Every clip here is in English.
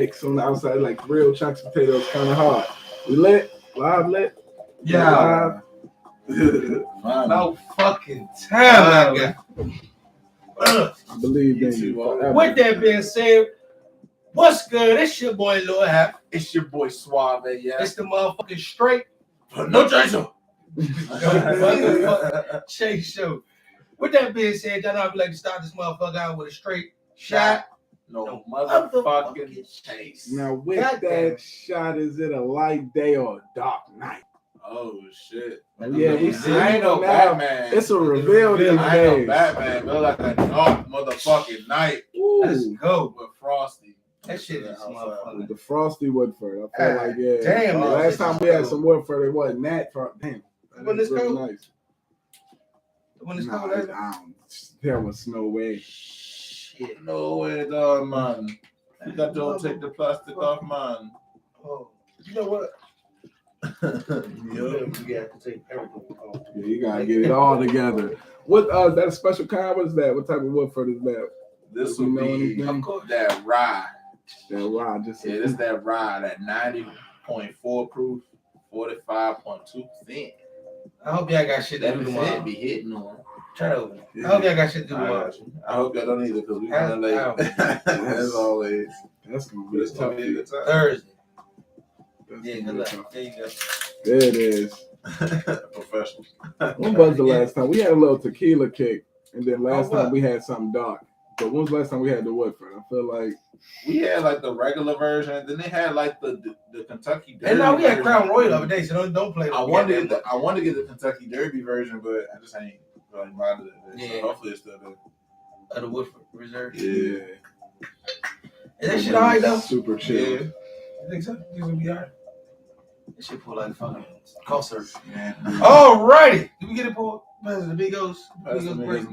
Eggs on the outside, like real chunks of potatoes, kind of hard. We lit, live lit. Yeah. No fucking time, I got. I believe in you. Forever. With that being said, what's good? It's your boy Lil Half. It's your boy Suave, yeah. It's the motherfucking straight No chaser. Chase show. With that being said, y'all know I'd like to start this motherfucker out with a straight shot. No motherfucking chase. Now, with that shot, is it a light day or a dark night? Oh shit! Yeah, we see. I ain't no Batman. It's a reveal these I days. ain't no Batman. Feel like a dark motherfucking night. Let's go. With Frosty. That shit is motherfucking. The Frosty Woodford. I feel like, yeah. Damn. Last time we had some Woodford, it wasn't that. Damn. When this really cold? nice. When it's cold, there was no way. Shit. No way, dog, man. You got to take the plastic off, man. Oh, you know what? You got to take everything off. Yeah, you gotta get it all together. What is that a special kind? What is that? What type of Woodford is that? This would be that rye. That rye, just this that rye, that 90.4 proof, 45.2%. I hope y'all got shit to do tomorrow. Be hitting on. Try to open it. I hope y'all got shit to do tomorrow. I hope y'all don't either, because we kind of late. As always. That's gonna be a tough day. Thursday. Yeah, good luck. There you go. There it is. Professionals. When was the last time? We had a little tequila kick, and then last time we had something dark. But when was the last time we had the Woodford? I feel like we had like the regular version. Then they had like the Kentucky Derby. And now we had Crown Royal the other day, so don't play. I wanted to get the Kentucky Derby version, but I just ain't really bothered it. Yeah. So hopefully it's still there. The Woodford Reserve. yeah. Is that shit alright though? Super chill. Yeah. You think so? You think it'll be alright? That shit pull like fucking coaster. Yeah. Alrighty. Did we get it, Paul? The Migos.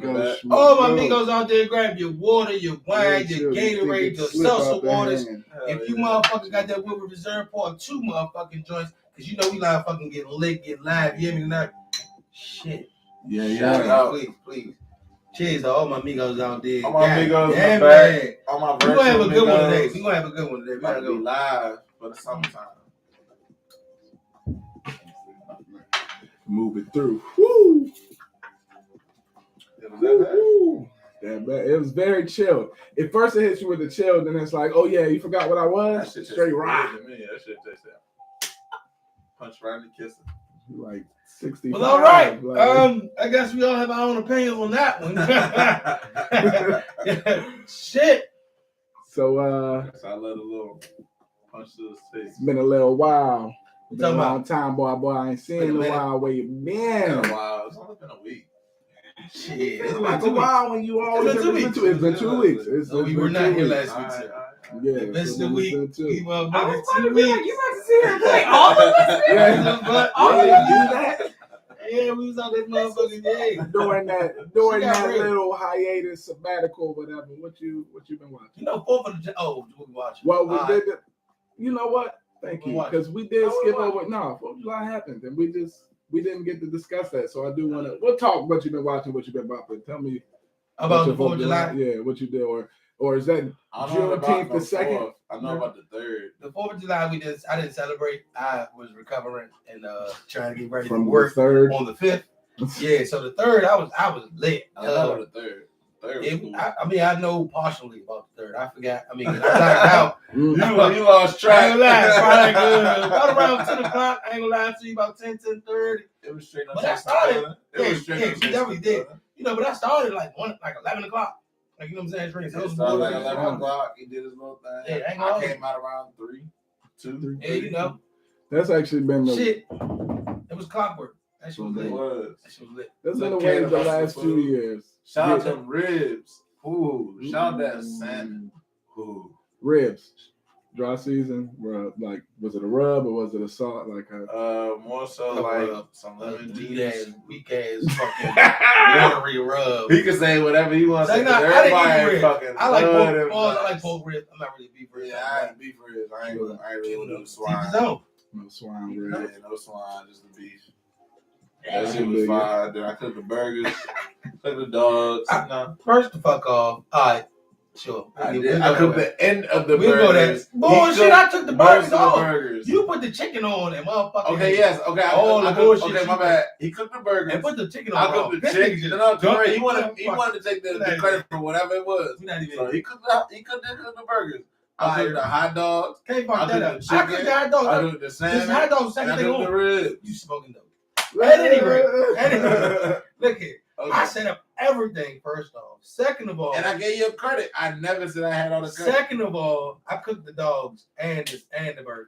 Go, All my amigos out there, grab your water, your wine, your Gatorade, your salsa waters. If you motherfuckers got that Woodford Reserve, pour 2 motherfucking joints, because you know we like fucking get lit, get live. You hear me tonight? Shit. Yeah. Please. Cheers to all my amigos out there. All my amigos in the back. All my We're gonna have a good one today. We gotta go live for the summertime. Move it through. Woo! Woo! It was very chill. At first it hits you with the chill, then it's like, oh yeah, you forgot what I was? That shit straight rock. That shit takes that. Punch right in the kisser. Like 65. Well, all right. Like, I guess we all have our own opinion on that one. Shit. So I let a little punch to the face. it's been a little while. Been a Talking long time, boy. I ain't seen in a while. Where you been? It's been a while. It's only been a week. Shit. It's been a while when you always. It's been 2 weeks. It's been 2 weeks. So we were not here last week. So. Yeah, It's been a week. We motherfuckers 2 You weeks. about to sit here and play all of us? Yeah. All of do that Yeah, we was on this motherfucking day. during that little hiatus, sabbatical, whatever. What you been watching? You know, 4th of the what we watching? Well, we did. You know what? Thank you, because we did skip over. No, 4th of July happened, and we didn't get to discuss that. So I do want to. We'll talk what you've been watching, what you've been bopping. Tell me about the 4th of July. Yeah, what you did, or is that Juneteenth the 2nd? I know about the 3rd. The 4th of July, I didn't celebrate. I was recovering and trying to get ready From to work the 3rd on the 5th. Yeah, so the 3rd, I was lit. I know the 3rd. I know partially about the 3rd. I forgot. I blacked out. You lost track. I ain't gonna lie. About around 10 o'clock. I ain't gonna lie to you. About 10:30. It was straight on. But I started. Yeah, she definitely did. You know, but I started like 11 o'clock. Like, you know what I'm saying? Drinking. It started like 11 o'clock. He did his little thing. Yeah, I came out around 3, 2, 3. Yeah, you know. That's actually been the Shit. It was clockwork. That shit was lit. That shit was lit. That's been the way the last few years. Shout out to ribs. Ooh, shout out that salmon. Ooh. Ribs. Dry season, like, was it a rub or was it a salt? Like more so like some lemon juice. Weak ass fucking watery rub. He can say whatever he wants. Like, Everybody ain't fucking. I like pork. I like pork ribs. I'm not really beef ribs. Yeah, I ain't beef ribs. I ain't really do swine. no swine ribs. Yeah, no swine, just the beef. That shit was fire. Then I cooked the burgers, cooked the dogs. First the fuck off. All right. Sure. I took the end of the We'll go there. burgers. Bullshit, I took the burgers off. Burgers. You put the chicken on and motherfucker. Okay, yes. Okay, all the bullshit. Okay, my bad. He cooked the burgers. And put the chicken on. I cooked the chicken. He wanted to take the credit for whatever it was. So he cooked the burgers. I cooked the hot dogs. Can't fuck that up. I cooked the hot dogs. I cooked the salmon. This hot dog second thing on. The ribs. You smoking dope. At any rate, look here. Okay. I set up everything first off. Second of all, and I gave you credit. I never said I had all the credit. Second of all, I cooked the dogs and the burgers.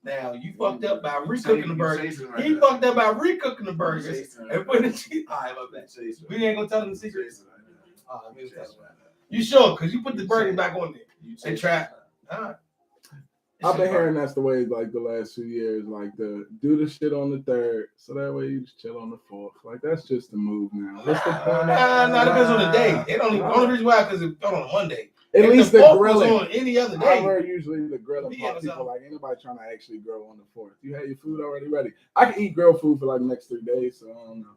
Now you fucked up by recooking the burgers. He fucked up by recooking the burgers and putting the cheese. All right, my bad. We ain't gonna tell him the secret. You sure? Cause you put the burgers back on there. And try. All right. I've been hearing that's the way like the last 2 years, like do the shit on the third, so that way you just chill on the fourth. Like that's just the move now. What's the point? No, it depends on the day. It only reason why because it's on a Monday. At least the grilling on any other day. I heard usually the grilling part. People like anybody trying to actually grill on the fourth. You have your food already ready. I can eat grilled food for like the next 3 days, so I don't know.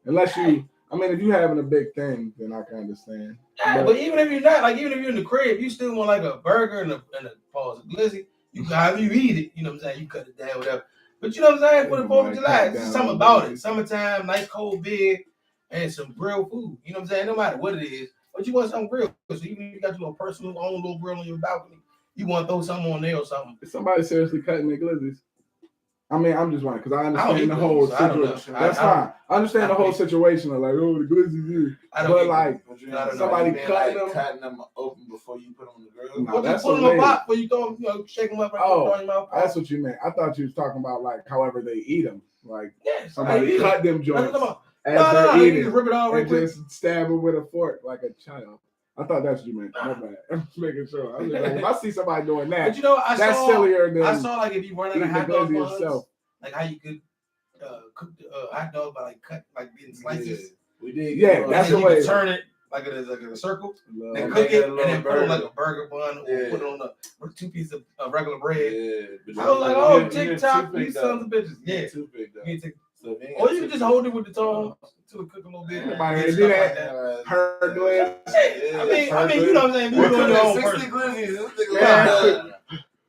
Unless you, I mean, if you having a big thing, then I can understand. Yeah, but even if you're not, like even if you're in the crib, you still want like a burger and a glizzy. You however you eat it, you know what I'm saying? You cut it down, whatever. But you know what I'm saying? For the 4th of July, it's something about it. Summertime, nice cold beer, and some grilled food. You know what I'm saying? No matter what it is, but you want something grilled. So even if you got your personal own little grill on your balcony, you want to throw something on there or something. Is somebody seriously cutting their glizzies? I mean, I'm just wondering because I understand the whole situation. That's fine. I understand the whole situation of like, oh, the glizzies here. But like, somebody cutting them open before you put them on the grill. No, that's put them in a pot before you throw them, shake them up. That's what you meant. I thought you was talking about like however they eat them. Like somebody cut them joints as they're eating, just rip it all right quick. Just stab them with a fork like a child. I thought that's what you meant. My bad. I'm just making sure. I'm just like, if I see somebody doing that, but you know, that's sillier than I saw like if you run out of hot dog buns, yourself. like how you could cook the hot dog by like in slices. We did. Yeah, that's the way. Turn it like in a circle. Then cook it and then put it on like a burger bun or put it on 2 pieces of regular bread. Yeah, I was like, oh, TikTok, you sons of bitches. Yeah, too big though. Or you can just hold it with the tongue till it cook a little bit. Anybody do that? Her glizz. I mean, you know what I'm saying? You doing your own person.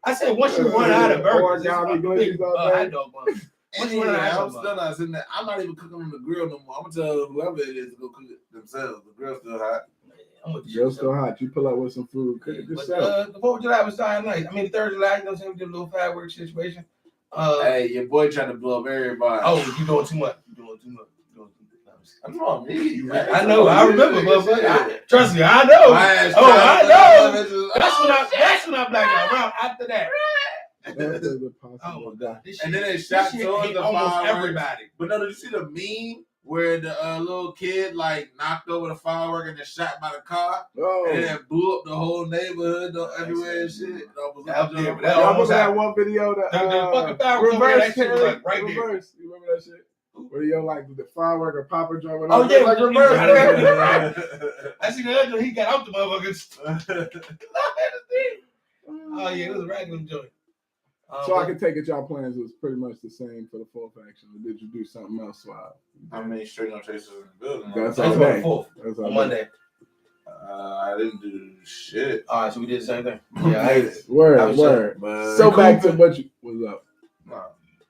I said once you run out of burgers, hot dog buns. I'm still not sitting there. I'm not even cooking on the grill no more. I'm gonna tell whoever it is to go cook it themselves. The grill's still hot. The grill's still hot. You pull up with some food, cook it yourself. The 4th of July was dying nice. I mean, the 3rd of July, you know what I'm saying? We did a little fireworks situation. Hey, your boy trying to blow up everybody. Oh, you doing too much. Come on, me. I know. I remember, but trust me, I know. I know. That's when I blacked out. Around after that. Oh my God! And then they shot towards the almost everybody. But no, did you see the meme where the little kid like knocked over the firework and then shot by the car? Oh. And then blew up the whole neighborhood everywhere and shit. Y'all remember that one video that fucking firework reverse like right reverse? You remember that shit? Where you like the firework or Papa Joe? Oh yeah, like reverse. I see the other. He got out the motherfuckers. Oh yeah, it was a regular joint. So I can take it y'all plans was pretty much the same for the 4th action. Or did you do something else wild? I mean, Str8NoChase in the building. That's all day. That's on Monday. I didn't do shit. All right, so we did the same thing. Yeah, word. So back to what you was up.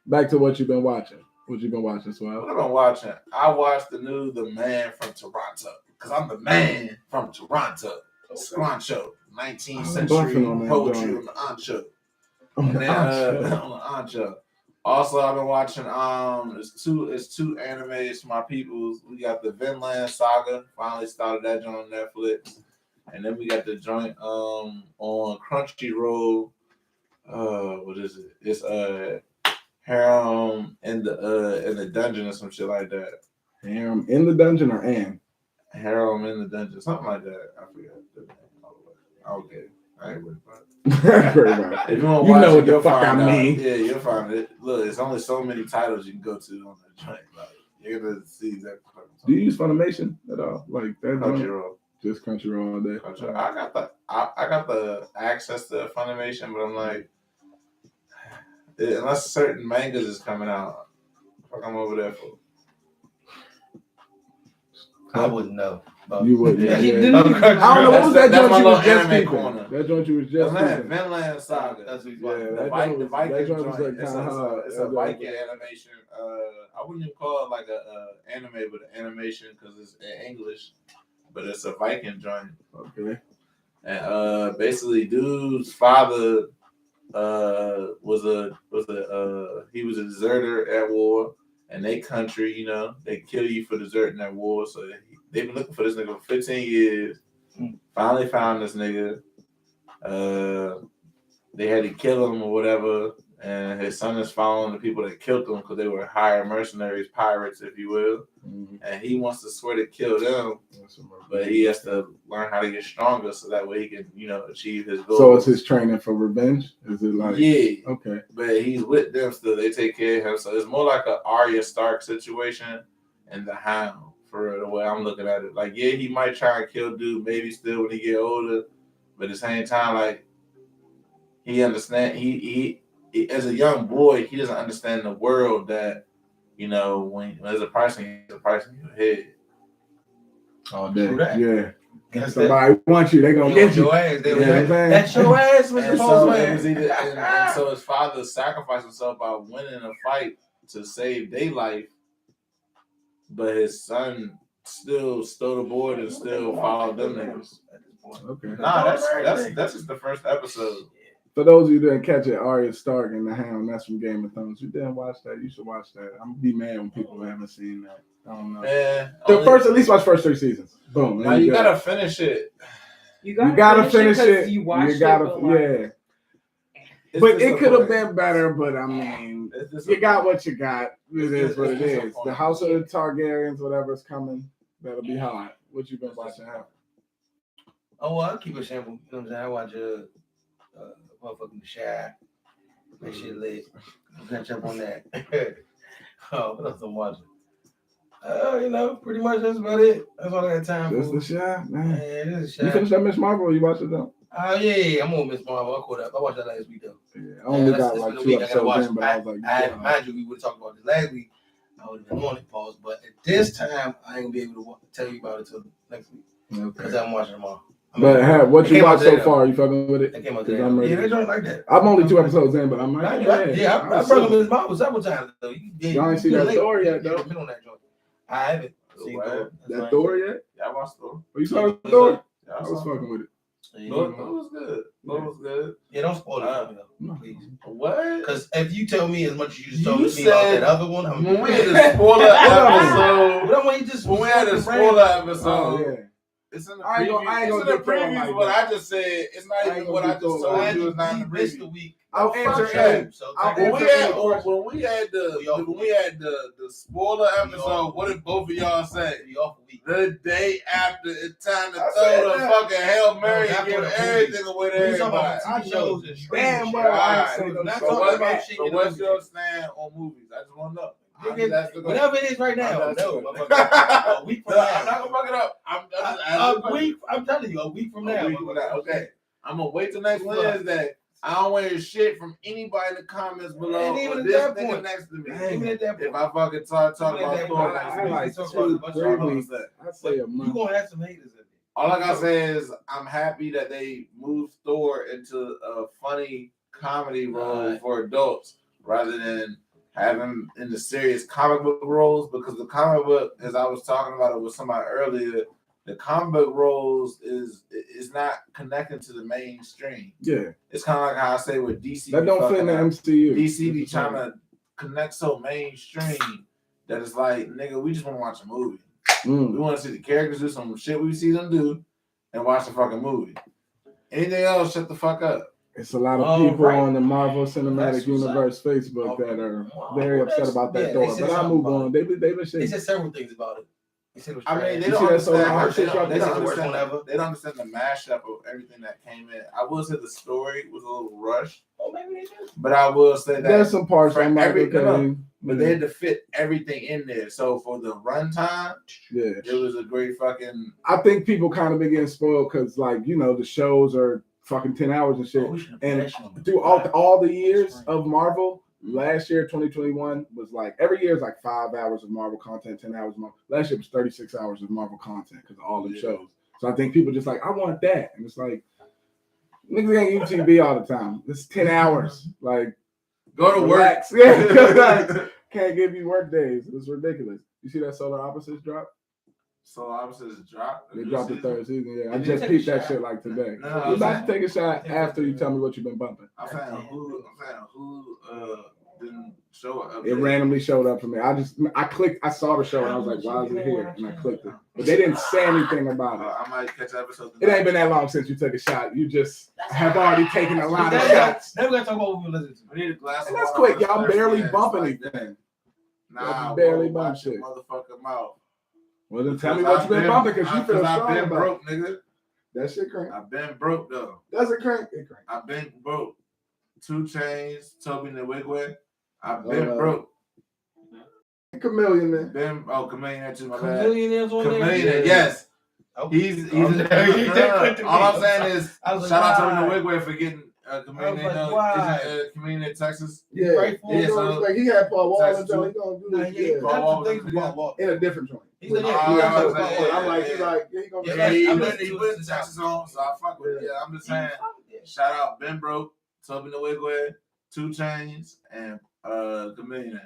Back to what you've been watching. What you been watching, Swell? What I've been watching? I watched the new The Man from Toronto. Because I'm the man from Toronto. Scruncho. 19th century poetry on the Ancho. On the Ancho. Also, I've been watching it's two animes for my peoples. We got the Vinland Saga. Finally started that joint on Netflix. And then we got the joint on Crunchyroll. What is it? It's Harem in the dungeon or some shit like that. Harem in the dungeon or Anne? Harem in the dungeon, something like that. I forgot the name. Okay, I ain't worried about it. If you want to watch what the fuck I mean. Yeah, you'll find it. Look, it's only so many titles you can go to on that joint. Like you're gonna see exactly. Do you use Funimation at all? Like that? Crunchyroll. Just Crunchyroll all day. Crunchyroll. I got the access to Funimation, but I'm like. Unless certain mangas is coming out, fuck I'm over there for. I wouldn't know. You would. Yeah. I I don't know what was that joint you was just peeping. That joint you was just peeping. Vinland Saga. That's what he's Yeah, watching. The Viking joint. It's a Viking animation. I wouldn't even call it like a anime, but an animation because it's in English. But it's a Viking joint. Okay. And basically, dude's father was a deserter at war, and they country, you know, they kill you for deserting that war. So they've been looking for this nigga for 15 years. Finally found this nigga. They had to kill him or whatever, and his son is following the people that killed him because they were hired mercenaries, pirates, if you will. Mm-hmm. And he wants to swear to kill them, but he has to learn how to get stronger so that way he can, you know, achieve his goals. So it's his training for revenge? Is it like... Yeah. Okay. But he's with them still. They take care of him. So it's more like an Arya Stark situation and the Hound, for the way I'm looking at it. Like, yeah, he might try and kill dude maybe still when he get older, but at the same time, like, he understand, he as a young boy, he doesn't understand the world that, you know, when there's a price in your head. Oh, yeah. Somebody wants you, they gonna get your ass. That's your ass, Mr. Postman. And so his father sacrificed himself by winning a fight to save their life, but his son still stole the board and still followed them niggas. Okay. Nah, that's just the first episode. For those of you who didn't catch it, Arya Stark and the Hound, that's from Game of Thrones. You didn't watch that, you should watch that. I'm gonna be mad when people haven't seen that. I don't know. Yeah, at least watch first 3 seasons. Boom. Now you gotta finish it. You gotta finish it. You yeah. But it could have been better, but I mean, you got what you got. It is what it is. The House of the Targaryens, whatever's coming, that'll be hard. What you been watching? Oh, well, I'll keep it simple. You know what I'm saying? I watch motherfucking The Shy. That shit lit. I'll catch up on that. Oh, what else I'm watching? You know, pretty much that's about it. That's all I got time for. This The Shy? Man. Yeah, this is The Shy. You finished that Miss Marvel or you watched it though? Oh, yeah. I'm on Miss Marvel. I caught up. I watched that last week though. Yeah, I only got like 2 episodes in, but I was like, mind you, we would have talked about this last week. I would have been on it, pause. But at this time, I ain't gonna be able to tell you about it till next week. Because I'm watching them all. But what you watched so far? You fucking with it? It came out there. Yeah, they don't like that. I'm only 2 episodes in, but I'm like, I brought him Miss Marvel several times though. Y'all ain't see that Thor yet though. Been on that joint. I haven't seen Thor. That Thor yet? Yeah, I watched Thor. Oh, you saw Thor? Yeah, I was fucking with it. Thor was good. Thor was good. Yeah, don't spoil it for me though, please. What? Because if you tell me as much as you just told me about that other one, I'm when we had a spoiler episode. When we had a spoiler episode. Yeah. It's in the preview. It's in the preview. What I just said. It's not even what I just told you. It's not in the preview. I'll answer that. When we had the spoiler episode, what did both of y'all say? The day after, it's time to throw the fucking Hail Mary and give everything away to everybody. I chose it. Damn well, I say so what's your stand on movies? I just want to know. Whatever it is right now. No, a week from now. I'm not gonna fuck it up. I'm telling you, a week from now. Okay. I'm gonna wait till next Wednesday. I don't want to hear shit from anybody in the comments below. And even at this that nigga point next to me. Even at that point. If I fucking talk about Thor, I like 2, 3 weeks. I say a month. You gonna have some haters in it. All I gotta say is I'm happy that they moved Thor into a funny comedy role for adults rather than have him in the serious comic book roles, because the comic book, as I was talking about it with somebody earlier, the comic book roles is not connecting to the mainstream. Yeah. It's kind of like how I say with DC. That don't fit in the MCU. DC be trying to connect so mainstream that it's like, nigga, we just want to watch a movie. We want to see the characters do some shit we see them do and watch the fucking movie. Anything else, shut the fuck up. It's a lot of people on the Marvel Cinematic Universe Facebook that are very upset about that door. But I move on. They've been shit. They said several things about it. They don't understand the mashup of everything that came in. I will say the story was a little rushed. Oh, maybe they did. But I will say that there's some parts I'm like, but they had to fit everything in there. So for the runtime, it was a great fucking. I think people kind of been getting spoiled because, like, you know, the shows are fucking 10 hours and shit. And through all the years of Marvel, last year, 2021, was like every year is like 5 hours of Marvel content, 10 hours of Marvel. Last year was 36 hours of Marvel content because of all the shows. So I think people just like, I want that. And it's like, niggas ain't UTV all the time. It's 10 hours. Like, go to relax. work. Yeah, because like, can't give you work days. It's ridiculous. You see that Solar Opposites drop? Solar Opposites drop? They dropped the third season, yeah. I just peeped that shit like today. No, You're about to take a shot after you tell me what you've been bumping. I'm saying who didn't show up. It randomly showed up for me. I clicked, I saw the show and I was like, why is it here? And I clicked it. But they didn't say anything about it. I might catch episodes. It ain't been that long since you took a shot. You just have already taken a lot of shots. Never gonna talk about what we listen to. We need a glass of And that's water quick. Y'all barely bump like anything. Nah, barely bump bump shit. Motherfucker mouth. Well, then tell me what you've been bumping because you feel strong I've been about broke, nigga. that shit crank. I've been broke though. Does it crank? It crank. I've been broke. 2 Chainz, Toby Nwigwe. I've been broke. Chameleon, man. Chameleon too, my bad. Chameleon is on there. Chameleon, yes. He's all I'm saying is shout out to Toby Nwigwe for getting Chameleon. Isn't Chameleon in Texas? Yeah, right. So like he had Paul Wall and Joe. He gonna do this. Yeah, Paul Wall in a different joint. He's like, I'm like, he gonna. Yeah, he put Texas on, so I fuck with it. Yeah, I'm just saying. Shout out Ben Broke, Toby Nwigwe, 2 Chainz, and Chameleon.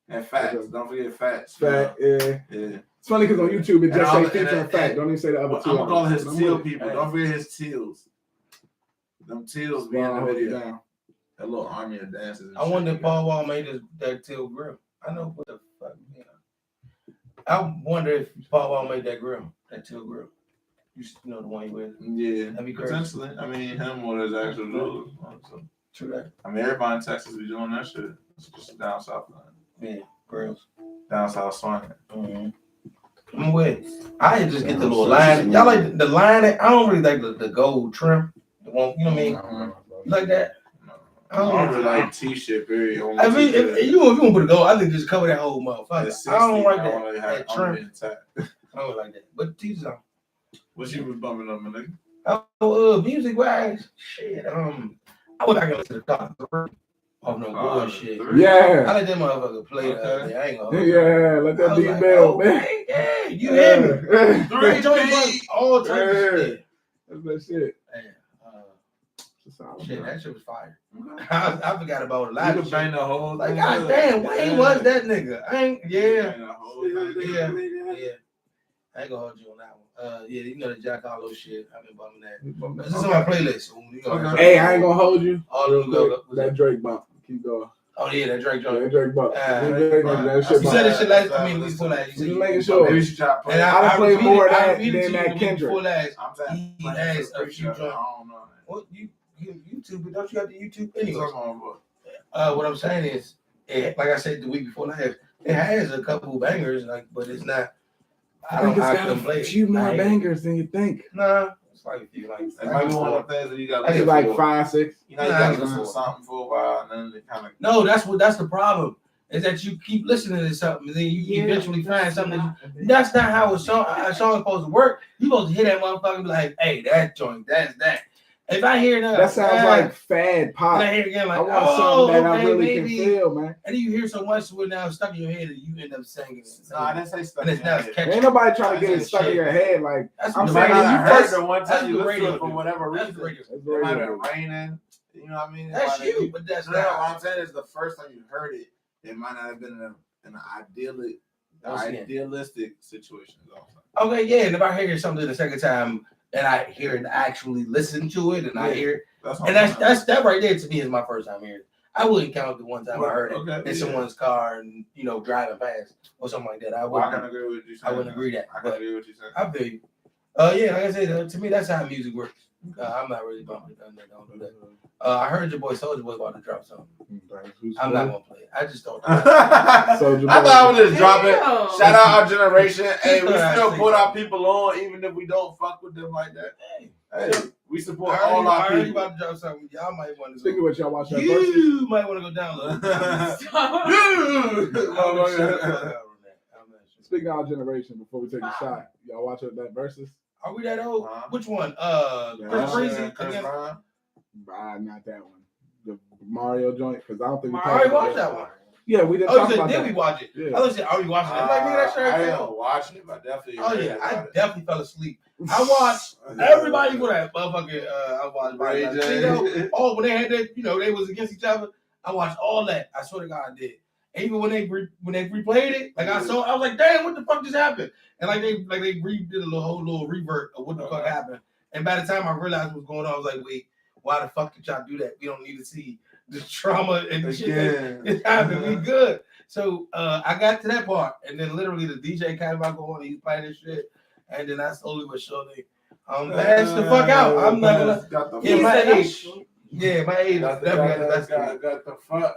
And Facts. Don't forget Facts. Fact, yeah. It's funny because on YouTube it just say feature and Fact. Don't even say the other two. I'm gonna call his teal people. Don't forget his teals. Them teals be in the video. That little army of dancers. I wonder if Paul Wall made that teal grill. I know what the fuck. Yeah. I wonder if Paul Wall made that grill, that teal grill. You know the one you with? Yeah, that'd be crazy. Potentially. I mean, him or his actual jewelers. So. True that. I mean, everybody in Texas be doing that shit. It's just down south. Yeah, grills. Down south swinging. I'm with. I just get the little line. Y'all like the line? I don't really like the gold trim. The one, you know what I mean? You like that? I don't really like T-shirt, period. I mean, if you want to put a gold, I think just cover that whole motherfucker. I don't like that trim. I don't like that. But T's on. What you was bumming up, my nigga? Music wise, shit. I would like to listen to Dr. Oh no bullshit. Yeah. I let that motherfucker play. I ain't gonna. Yeah, let that be bell, man. Yeah, you hear me? 3 joints, all types of shit. That's that shit. Shit, that shit was fire. I forgot about a lot of shit. You bang the whole like, god damn, Wayne was that nigga. I ain't gonna hold you on that one. Yeah, you know the Jack Harlow shit. I've been bumming that. This is on my playlist. So hey, I ain't gonna hold you. All them go. That Drake bump. Keep going. Oh yeah, that Drake joint. That Drake bump. You said this shit last. I mean, we before that. Just making sure. Maybe you should try to play. And I played more of that than that Kendrick. Before last, I'm saying he has a few joints. I don't know. What you YouTube? But don't you have the YouTube anyway? What I'm saying is, like I said the week before last, it has a couple bangers, like, but it's not. I don't have to play. A few more bangers than you think. Nah, it's like a few. Like it might be one of the things that you got. I think like 5, 6. You know, you got to listen to something for a while, and then it kind of. No, that's the problem. Is that you keep listening to something, and then you eventually find something. That's not how a song is supposed to work. You supposed to hear that motherfucker and be like, "Hey, that joint, that's that." If I hear that sounds like fad pop. And I hear it again, like, I want something that I really can feel, man. And then you hear so much so now it's stuck in your head, and you end up singing it. Nah, I didn't say stuck in your head. Ain't nobody trying to get it stuck in your head. Like I'm saying, you heard the one time you listened to it for whatever reason. It might have been raining. You know what I mean? That's you, but that's not. What I'm saying is the first time you heard it, it might not have been in an idealistic situation. Okay, yeah, and if I hear something the second time and I hear it, actually listen to it, and I hear it, that's that right there to me is my first time hearing it. I wouldn't count the one time I heard it in someone's car and driving past or something like that. I can agree with you. I wouldn't agree that. I can agree with you saying. I feel you. Yeah, like I said, to me that's how music works. I'm not really bumping it. Don't do that. I heard your boy Soulja Boy about to drop something. I'm not gonna play it. I just don't. I thought I would just drop it. Shout out our generation. Hey, we still put our people on, even if we don't fuck with them like that. Hey, we support all our people. You about to drop something. Y'all might want to. Speaking of which, y'all watch that. You might want to go download. Speaking of our generation, before we take a shot, y'all watch that versus. Are we that old? Which one? Chris Breezy against. Not that one. The Mario joint? Because I don't think we I already watched that one. Yeah, we didn't Oh, talk you said, about did that. we watch it? Yeah. I was saying, are we watching it? I'm like, nigga, that shit. I didn't watch it, but definitely. Oh yeah, I definitely fell asleep. I watched everybody with that motherfucking. I watched Ray J. Oh, when they had that, they was against each other. I watched all that. I swear to God, I did. And even when they replayed it, like I was like, damn, what the fuck just happened? And like they did a whole little revert of what the fuck happened. And by the time I realized what was going on, I was like, wait, why the fuck did y'all do that? We don't need to see the trauma and the shit that happened. We good. So I got to that part, and then literally the DJ came out going, he's playing this shit, and then I slowly but surely passed the fuck out. I'm not gonna. My age. Yeah, my age definitely got the best. Got the fuck.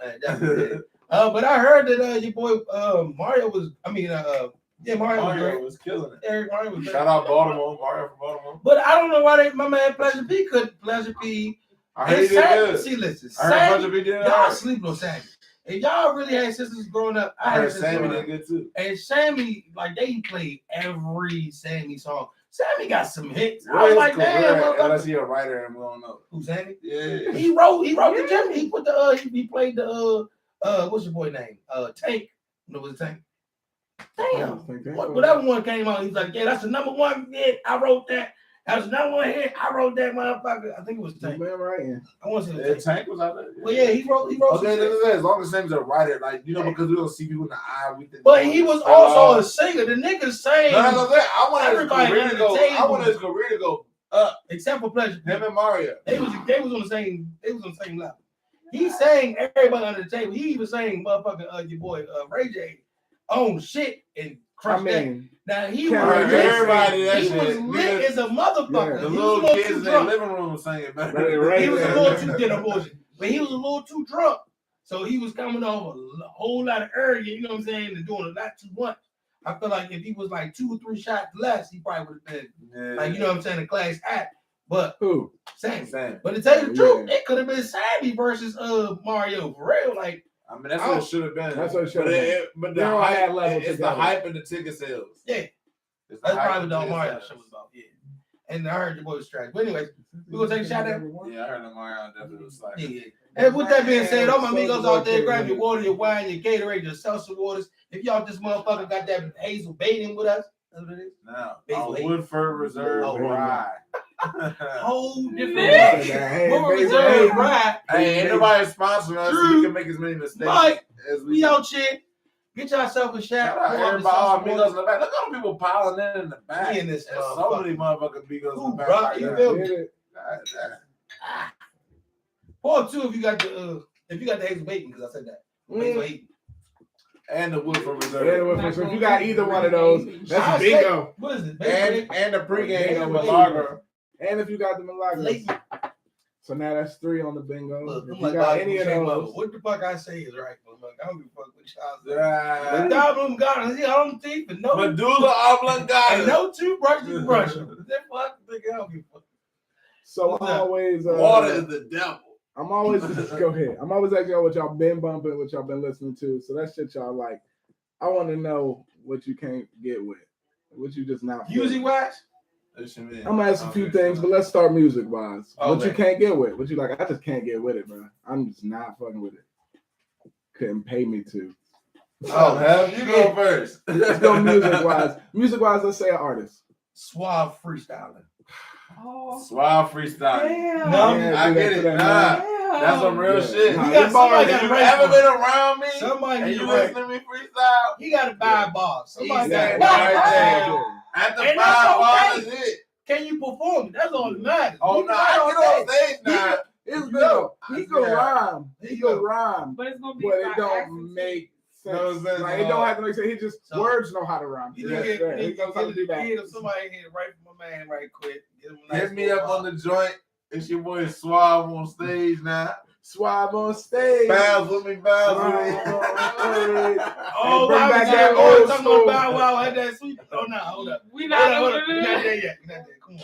But I heard that your boy Mario was. Mario was killing it. Eric Mario was. Shout out Baltimore, Mario from Baltimore. But I don't know why my man Pleasure P couldn't. Pleasure P. I heard he did good. See, listen, I heard Pleasure P did. Y'all sleep on Sammy. And y'all really had sisters growing up. I heard Sammy did good too. And Sammy, like they played every Sammy song. Sammy got some hits. I was like, damn. Unless he a writer and going up. Who's Sammy? Yeah. He wrote the gem. He put the he played the what's your boy name? Tank. No, was it Tank? Damn. Whatever one came out, he's like, yeah, that's the number one hit. I wrote that. That was the number one hit. I wrote that motherfucker. I think it was Tank. Right. I want to say Tank was out there. Well, yeah, he wrote. As long as Sam's a writer, like because we don't see people in the eye, we think. But he was also a singer. The nigga sang. I want his career to go up, except for Pleasure. Him and Mario. They was on the same. They was on the same level. He sang everybody under the table. He even sang motherfucking your boy Ray J own shit and crushed that. Now he was everybody that he shit. was lit as a motherfucker. Yeah, the little kids in their living room singing better. He was a little too bullshit, but he was a little too drunk. So he was coming off a whole lot of arrogant, you know what I'm saying, and doing a lot too much. I feel like if he was like 2 or 3 shots less, he probably would have been like, you know what I'm saying, a class act. But who? Sammy. But to tell you the truth, it could have been Sammy versus Mario for real. Like, I mean, that's what it should have been. That's what it should have been. But the hype level, it's the hype and the ticket sales. Yeah. That's probably what Mario show was about. Yeah. And I heard your boy was trash. But anyways, we gonna take a shot at it. Yeah, I heard the Mario definitely was like. Yeah. And with that being said, all my amigos out there, grab your water, your wine, your Gatorade, your seltzer waters. If y'all just motherfucker got that hazel baiting with us, that's what it is. Now, Woodford Reserve Rye. Whole different Woodford Reserve Rye. Hey, ain't nobody sponsoring us. So we can make as many mistakes as we out here. Get yourself a shot. Shout out everybody, all amigos in the back. Look at all the people piling in the back. In this so many motherfucking amigos in the back. You feel me? Or 2 if you got the hazel bacon, because I said that. And the Woodford Reserve. So if you got either one of those, that's bingo. What is it? And the pregame and Malaga. And if you got the Malaga. So now that's 3 on the bingo. Look, if you got any of those. What the fuck I say is right, I don't give a fuck what y'all say. I don't think for no medulla oblongata. And no toothbrush to brush them. I don't give a fuck. So I'm always water is the devil. I'm always go ahead. I'm always asking y'all what y'all been bumping, what y'all been listening to. So that shit y'all like. I want to know what you can't get with, what you just not. Music wise, I'm gonna ask a few things, but let's start music wise. Okay. What you can't get with, what you like? I just can't get with it, bro. I'm just not fucking with it. Couldn't pay me to. Oh, hell, you go first. Let's go music wise. Music wise, let's say an artist. Suave freestyling. Suave freestyle. Yeah, I get it. That's some real shit. You ever been around me? Somebody and you listen to me freestyle? He got to buy bars. Somebody got to buy. After 5 bars is it. Can you perform it? That's all that matters. Oh no, I get on stage now. It's good. He can rhyme. He can rhyme. But it's gonna be. But it don't make sense. Like it don't have to make sense. He just words know how to rhyme. He knows how to do that. If somebody hit right for my man right quick. Hit me up on the joint. It's your boy Suave on stage now. Suave on stage. Bounce with me, bounce with me. Oh, bring back that old school. Bow Wow had that sweet. Oh no, hold up. We not there yet. We not there. Come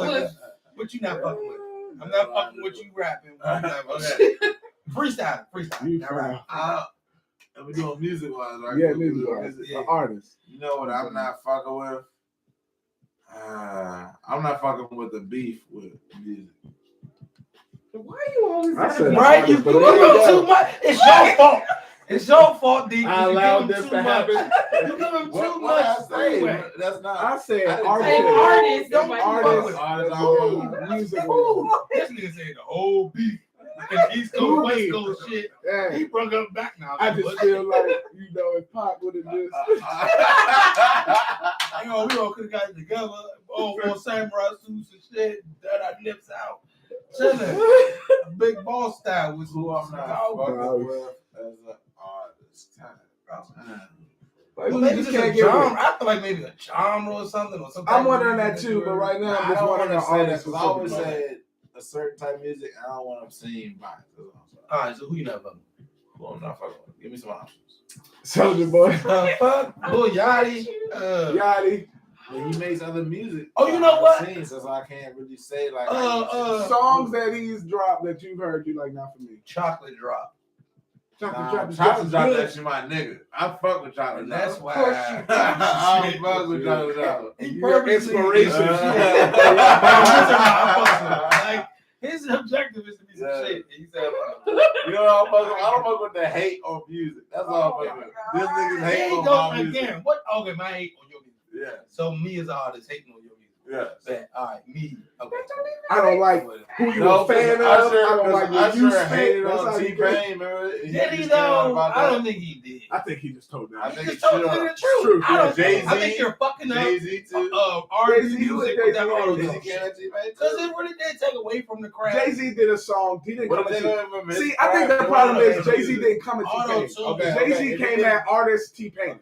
on. What you not fucking with? I'm not fucking with you rapping. Freestyle. And we're doing music wise, right? Yeah, music wise. An artist. You know what I'm not fucking with? I'm not fucking with the beef with music. Why are you always right? You give him too much. It's your fault. It's your fault, D. I allowed this to happen. You give him too much. Anyway, that's not. I said artists. Don't music. This nigga said the whole beat. And East Coast, West Coast shit. Yeah. He brought up back now. I just feel like, if Pop would have just. We all could have got together on samurai suits and shit. That our nips out. Chilling. Big boss style was who I'm not fucking with as an artist. Well, maybe just a genre. I feel like maybe a genre or something. I'm wondering that too, but right now I'm just wondering the artist. I always said a certain type of music, and I don't want them seen by it. All right, so who you not fucking with? Who I'm not fucking with? Give me some options. Soulja Boy. Fuck. Lil Yachty. Yachty. He makes other music. Oh, you know what? So I can't really say like songs that he's dropped that you've heard you like, not for me. Chocolate Drop. Chocolate Drop, that's my nigga. I fuck with Chocolate Drop. That's why I fuck with Chocolate Drop. Your inspiration. Like his objective is to be some shit. He said, you know what I don't fuck with the hate on music. That's all I'm fucking with. This nigga's hating on my music. Again, what? Okay, my hate on your music. Yeah. So me as an artist hating on your music. Yeah. All right, me. Okay. I don't like who you a fan of. I don't like what you hated on T-Pain. Did he though? I don't think he did. I think he just told that. I think he told the truth. Jay-Z. I think you're fucking up. Jay-Z too. R&B music with that auto Jay-Z can't because it really did take away from the crowd. Jay-Z did a song. He didn't come into. See, I think the problem is Jay-Z didn't come into T-Pain. Jay-Z came at artist T-Pain.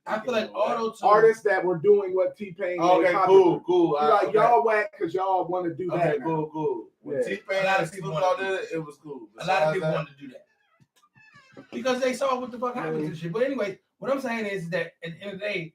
I feel like artists that were doing what T-Pain. Okay, cool. Like y'all whack because y'all want to do that. Okay, cool. When T-Pain and Snoop Dogg did it, it was cool. A lot of people wanted to do that because they saw what the fuck happened to shit. But anyway, what I'm saying is that at the end of the day,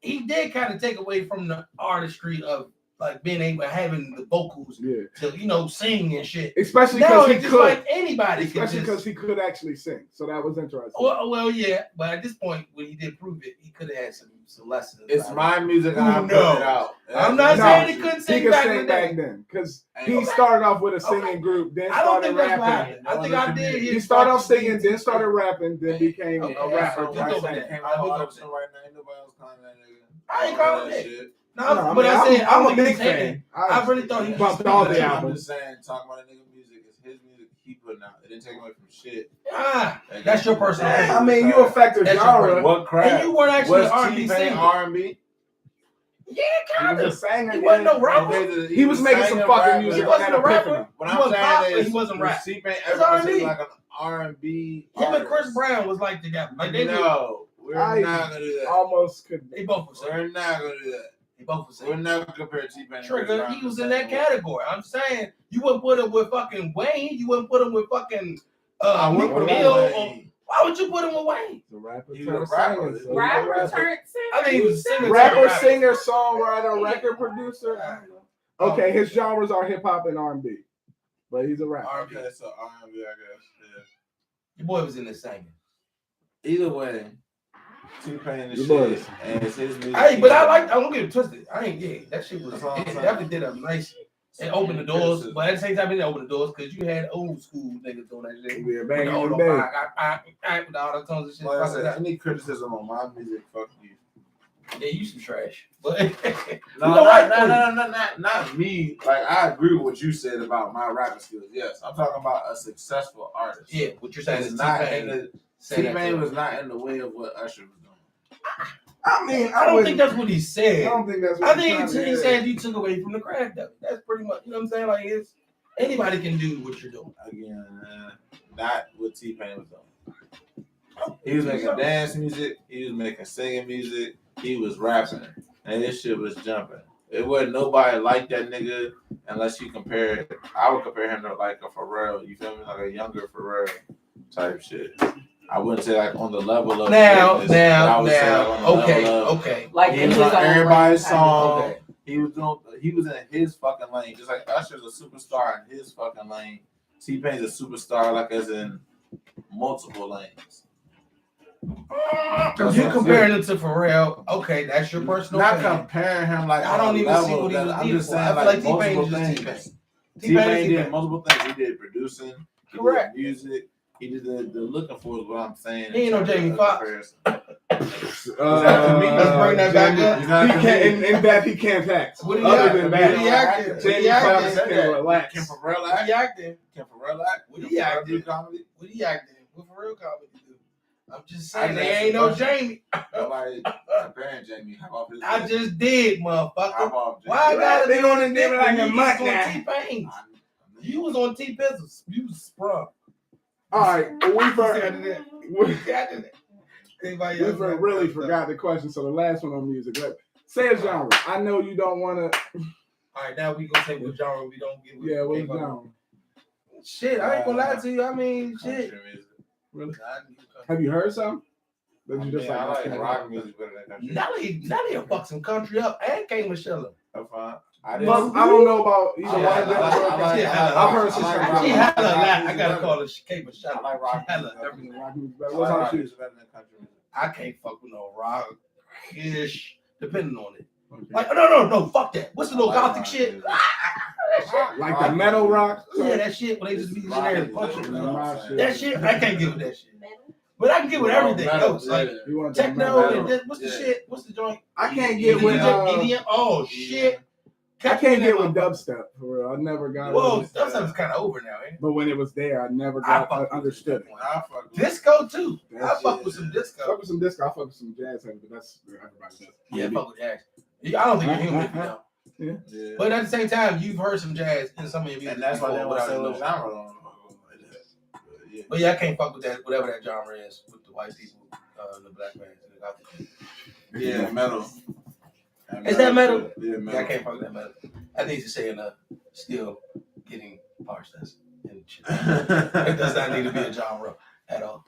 he did kind of take away from the artistry of like being able to having the vocals to sing and shit. Especially because he could. Like anybody. Especially because he could actually sing. So that was interesting. Well, yeah. But at this point, when he did prove it, he could have had some lessons. It's my music and I put it out. I'm not saying he couldn't sing he back then. Because he started off with a singing group, then started rapping. I think I did. He started off singing, then started rapping, then became a rapper. I hook up to right now. Ain't nobody else calling that nigga. I ain't calling that shit. No, but I said I'm a big fan. I really thought he bumped all the albums. I'm just saying, talking about a nigga music is his music he putting out. It didn't take away from shit. That's your personal. I mean, you affect the genre. What crap? And you weren't actually an R&B singer. R&B? Yeah, kind of. He wasn't no rapper. He was making some fucking music. He wasn't a rapper. What I'm saying is, he wasn't rap. T-Pain ever been like an R&B Him and Chris Brown was like together. Like they no, we're not gonna do that. Almost could. They both were. We're not gonna do that. They both were. We're never comparing T-Pain. Trigger, he was in that category. I'm saying you wouldn't put him with fucking Wayne. You wouldn't put him with fucking Meek Mill. Why would you put him with Wayne? The rapper, Rapper turned singer. I think he was a singer. Rapper, singer, songwriter, record producer. I don't know. Okay, his genres are hip hop and R&B, but he's a rapper. Okay, so R&B, I guess. Yeah. Your boy was in the singing. Either way, T-Pain is shit, and it's his music. Hey, but I don't get it twisted. That shit was. It definitely did a nice. It opened the doors, but at the same time, it didn't open the doors because you had old school niggas doing that shit. Yeah, back in the day. With all the tones and shit. Like I said, any criticism on my music, fuck you. Yeah, you some trash. But not me. Like I agree with what you said about my rapping skills. Yes, I'm talking about a successful artist. Yeah, what you're saying is T-Pain was not in the way of what Usher was doing. I mean, I don't think that's what he said. I don't think that's what he said you took away from the craft of it. That's pretty much, you know what I'm saying? Like, anybody can do what you're doing. Again, not what T-Pain was doing. He was making dance music. He was making singing music. He was rapping. And this shit was jumping. It wasn't nobody like that nigga unless you compare it. I would compare him to like a Pharrell. You feel me? Like a younger Pharrell type shit. I wouldn't say like on the level of okay. Like he was on everybody's song. Okay. He was in his fucking lane. Just like Usher's a superstar in his fucking lane. T-Pain's a superstar like as in multiple lanes. You comparing it to Pharrell, okay, that's your personal Not comparing him like I don't even see what he was. I'm just saying like multiple things. T-Pain did multiple things. He did producing. He Correct. did music. He did the looking for is what I'm saying. He ain't no Jamie Foxx. Let's bring that back up. He can't, in that he can't act. What he Other than that, he acting? Jamie Foxx can relax. Can Pharrell act? He acting. Can Pharrell act? What he acting? Comedy? What he acting? What for real comedy do? I'm just I saying, there ain't no Jamie. Nobody comparing Jamie. How about this? I just did, motherfucker. How about Jamie? Why I gotta They do gonna this give it like a month on now. T-Pain? You was on T-Pizzles. You was sprung. All right, we really forgot the question. So the last one on music. Say a genre. I know you don't want to. All right, now we gonna say what genre we don't get. Yeah, what genre? Shit, I ain't gonna lie to you. I mean, shit. Really? Have you heard some? That you just I like like rock music better than country. Nelly will fuck some country up and K. Michelle. That's fine. I don't know about either one of them. I've heard some. She had a lot. I gotta call her K. I Michelle. like rock music. What's rock on music better than country music. I can't fuck with no rock-ish, depending on it. Like, no, fuck that. What's the little gothic shit? Like the metal rock? Yeah, that shit when they just be there and punch it. That That shit, I can't get with that shit. But I can get with everything else. Like techno and this, what's the shit? What's the joint? I can't get with EDM. Oh shit. I can't get with dubstep for real. I never got. Whoa, dubstep's kind of over now, ain't it? But when it was there, I never got understood it. Disco too. I fuck with some disco. I fuck with some disco. I fuck with some jazz, but that's everybody does. Yeah, fuck with jazz. I don't think you're human now. Yeah. But at the same time, you've heard some jazz in some of your music. And that's why they want to say what genre on. But yeah, I can't fuck with that, whatever that genre is, with the white people, the black man, yeah, metal. Is that metal? Yeah, metal. Yeah, I can't fuck with that metal. I need to say still getting parts that's and shit. It does not need to be a genre at all.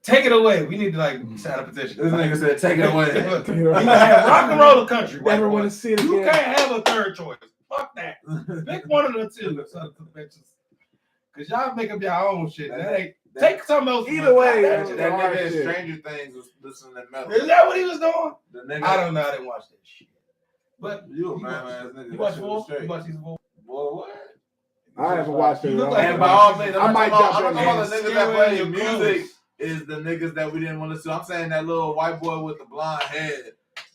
Take it away. We need to sign a petition. This nigga said, "Take it away." You can have rock and roll or country. Never want to see it again. You can't have a third choice. Fuck that. Pick one of the two. Cause y'all make up your own shit. That ain't take something else. Either way, that nigga in Stranger Things was listening to metal. Is that what he was doing? The nigga, I don't know. I didn't watch that shit. But you a man ass nigga. You watch 4? You watch season 4? Boy, what? I haven't watched it. And by all means, I might jump in. The niggas that play your music is the niggas that we didn't want to see. I'm saying that little white boy with the blonde head.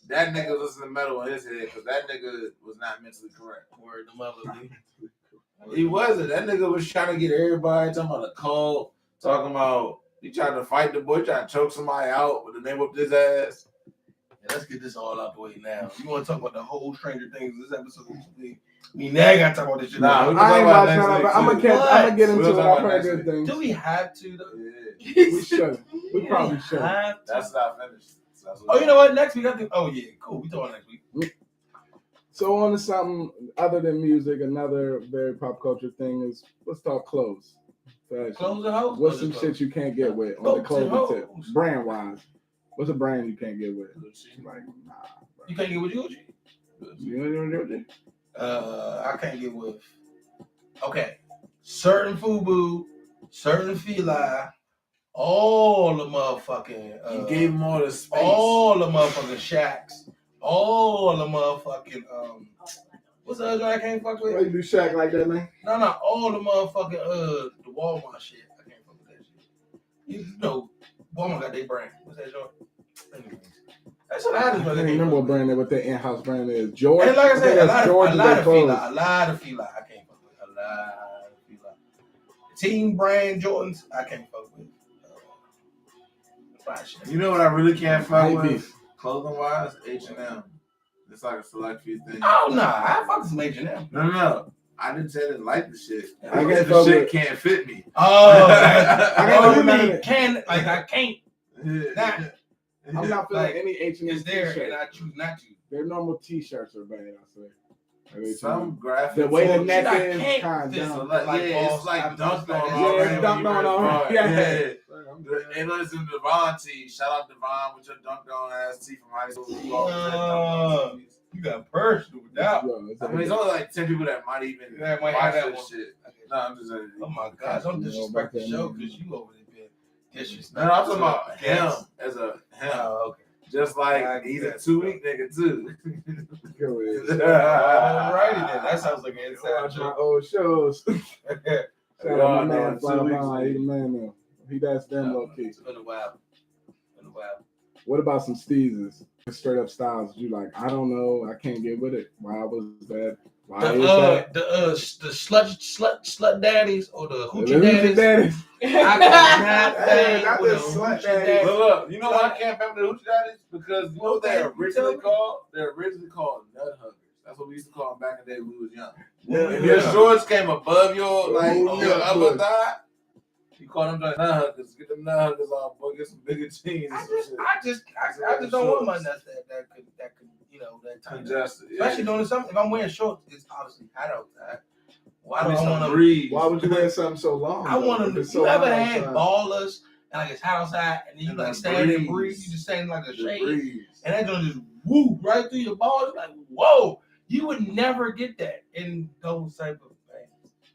That nigga listened to metal in his head because that nigga was not mentally correct. Word the mother. He wasn't. That nigga was trying to get everybody talking about a cult, talking about he tried to fight the boy, trying to choke somebody out with the name up his ass. Yeah, let's get this all out the way now. You want to talk about the whole Stranger Things this episode? We now got to talk about this shit. Nah, now. I ain't about to. I'm gonna get into it. I've heard good things. Do we have to though? Yeah. We should. We probably should. That's not finished. Oh, you know what? Next week I think. Oh yeah, cool. We talking next week. So on to something other than music, another very pop culture thing is let's talk clothes. Fashion. Clothes and hoes. What's some shit you can't get with on the clothing tip? Brand wise. What's a brand you can't get with? Like, nah. Bro. You can't get with Gucci? You know Gucci? I can't get with. Okay. Certain FUBU, certain Fila, all the motherfucking. You gave him all the space. All the motherfucking Shacks. All the motherfucking. What's the other one I can't fuck with? Why you do Shaq like that, man? No, all the motherfucking the Walmart shit. I can't fuck with that shit. You know, Walmart got their brand. What's that joint? Anyways, that's what I can't remember what brand what their in-house brand is. George. And like I said, a lot of Fila. I can't fuck with. A lot of Fila. Team brand Jordans. I can't fuck with. You know what I really can't fuck with? Clothing wise, H&M. It's like a select few things. Oh no, I fuck some H&M. No. I didn't say I didn't like the shit. I guess the shit can't fit me. Oh, you mean can like I can't? Yeah. I'm not feeling any H&M It's there, t-shirt. and I choose not to. Their normal t-shirts are bad, I say. Some graphic. The way the neck is is kind of so it's like dunked on. Yeah, it's dunked on. Yeah. And listen, Devon shout out Devon with your dunked on ass tee from high school. You got personal with that. I mean, it's only like 10 people that might even might have that one. Shit. No, I'm just saying. Oh my gosh, don't disrespect the show because you over there being disrespectful. No, I'm talking about him as a him. Oh, okay. Just like he's a 2-week nigga too. Alrighty then. That sounds like an inside Watch my joke. old shows. Shout out my man, Two weeks, Fly. He's a man now. He that's them low key. It's been a while. What about some Steezes? Straight up styles. You like? I don't know. I can't get with it. Why was that? Why is that? The slut daddies or the hoochie Hoochie daddies. I cannot bang Not with the a slut hoochie daddies. daddy. Look, you know why I can't bang with the hoochie daddies? Because you know what they're originally called? They're originally called nut huggers. That's what we used to call them back in the day when we was young. If your shorts came above your your upper thigh, you call them nut huggers. Get them nut huggers off, boy. Get some bigger jeans. I just don't want my nuts that could that tight. Congested. Especially doing something. If I'm wearing shorts, it's obviously hot outside. Why I don't I want to breathe? Why would you wear something so long? I want to. So You ever hot had outside. ballers and like it's hot outside and then you like stand and breathe? You just stand like a shade, and that joint just whoop right through your balls. Like whoa, you would never get that in those type of things.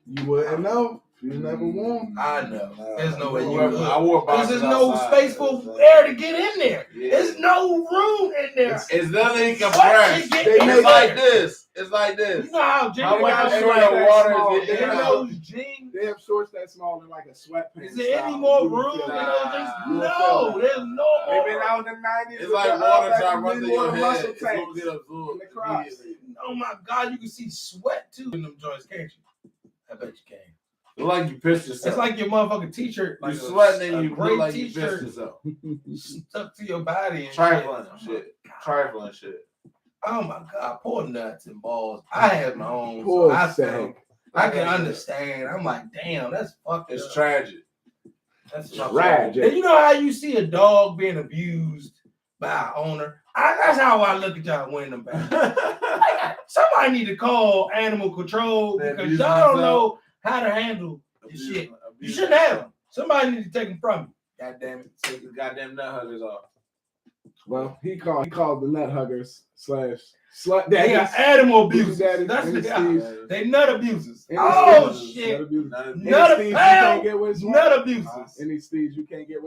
You wouldn't know. You never won. I know. There's no way you I would. wore Because boxers there's no outside. space for air to get in there. Yeah. There's no room in there. It's nothing What compressed. can get It's in like there? this. It's like this. You know how Jimmy How got much short short that water small. is in getting out? those jeans? They have shorts that small and like a sweatpants. Is there any style. more You would room feel in that. those things? You would No, feel that. there's no more. They've been out in the 90s. It's like water trying to run through your head. muscle It's going to tanks. get absorbed in the crotch. immediately. Oh my God, you can see sweat too in them joints, can't you? I bet you can. It's like you pissed yourself. It's like your motherfucking t-shirt. you Like sweating and you gray look like you pissed t-shirt yourself. stuck to your body and Trifling shit. shit. Trifling shit. Oh my God, poor nuts and balls. I have my own. Poor So I sack. feel, I can understand. I'm like, damn, that's fucked It's up. tragic. That's fucked up. Tragic. And you know how you see a dog being abused by an owner? That's how I look at y'all winning them back. Like, somebody need to call animal control They because abuse y'all don't themselves. know how to handle your shit. You shouldn't have them. Somebody need to take them from you. God damn it. Take the goddamn nut huggers off. Well, he called the nut huggers / slut They daddies. got animal abusers. Daddies, That's any the Steves. They nut abusers. Any Oh Steves. shit. Nut abusers. Nut Any Nut Steves you pound. can't get with. Nut abusers. Any Steves you can't get with.